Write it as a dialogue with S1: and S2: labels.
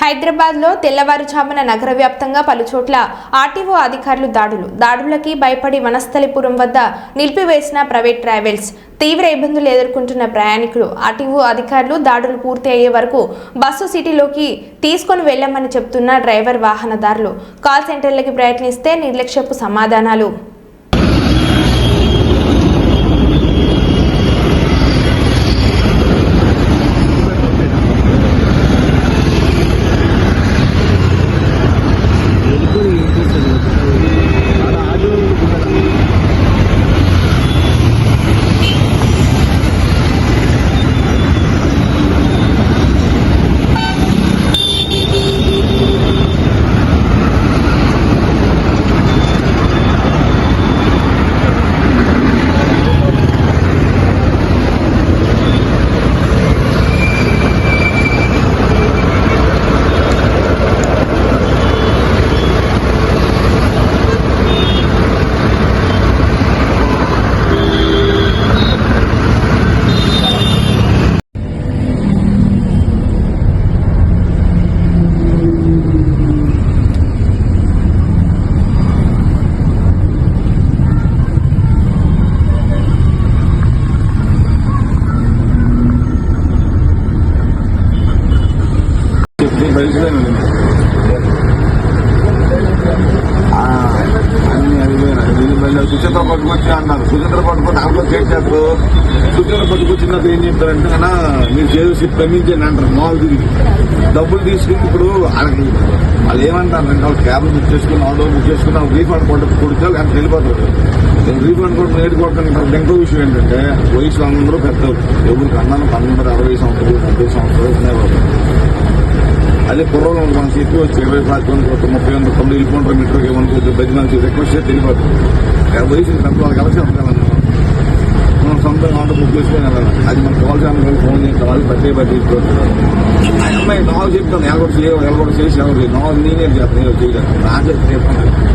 S1: హైదరాబాద్లో తెల్లవారుజామున నగర వ్యాప్తంగా పలుచోట్ల ఆర్టీఓ అధికారులు దాడులకి భయపడి వనస్థలిపురం వద్ద నిలిపివేసిన ప్రైవేట్ ట్రావెల్స్ తీవ్ర ఇబ్బందులు ఎదుర్కొంటున్న ప్రయాణికులు ఆర్టీఓ అధికారులు దాడులు పూర్తి అయ్యే వరకు బస్సు సిటీలోకి తీసుకొని వెళ్లమని చెప్తున్న డ్రైవర్ వాహనదారులు కాల్ సెంటర్లకి ప్రయత్నిస్తే నిర్లక్ష్యపు సమాధానాలు.
S2: సుచిత్ర పట్టుకొచ్చి అన్నారు. సుచిత్ర పట్టుకొని దాంట్లో చేస్తారు. సుచిత్ర పట్టుకొచ్చినాక ఏం చెప్తారంటే అన్నా మీరు చేసి ప్రమించండి అంటారు. మాల్ తిరిగి డబ్బులు తీసుకుని ఇప్పుడు వాళ్ళకి వాళ్ళు ఏమంటారు వాళ్ళు క్యాబ్ బుక్ చేసుకుని ఆటో బుక్ చేసుకుని వాళ్ళు రీఫండ్ కొడితే ఆయన వెళ్ళిపోతారు. రీఫండ్ కొట్టి నేర్చుకోవడానికి ఇంకో విషయం ఏంటంటే వయసు అందరూ పెద్దలు ఎవరికి అన్నాను 60 సంవత్సరాలు 70 సంవత్సరాలు. అదే కుర్రలు మన సీట్లు వచ్చి 20 30 తొమ్మిది వెళ్ళిపోంటారు. మెట్రోకి ఏమనుకోవచ్చు బదిలీ రిక్వెస్ట్ చేసి తెలియదు. వయసు పెద్ద వాళ్ళకి కలిసి ఉంటామన్నా మనం సొంతంగా ఆటో బుక్ చేసుకుని వెళ్ళాలి. అది మన కాల్ ఛానల్ ఫోన్ చేసి వాళ్ళు బట్టి అమ్మాయి నాలుగు చెప్తాను ఎలగొట్టు చేసి ఎవరు నాలుగు నేనే చేస్తాను చేయలేదు. నా చెప్పండి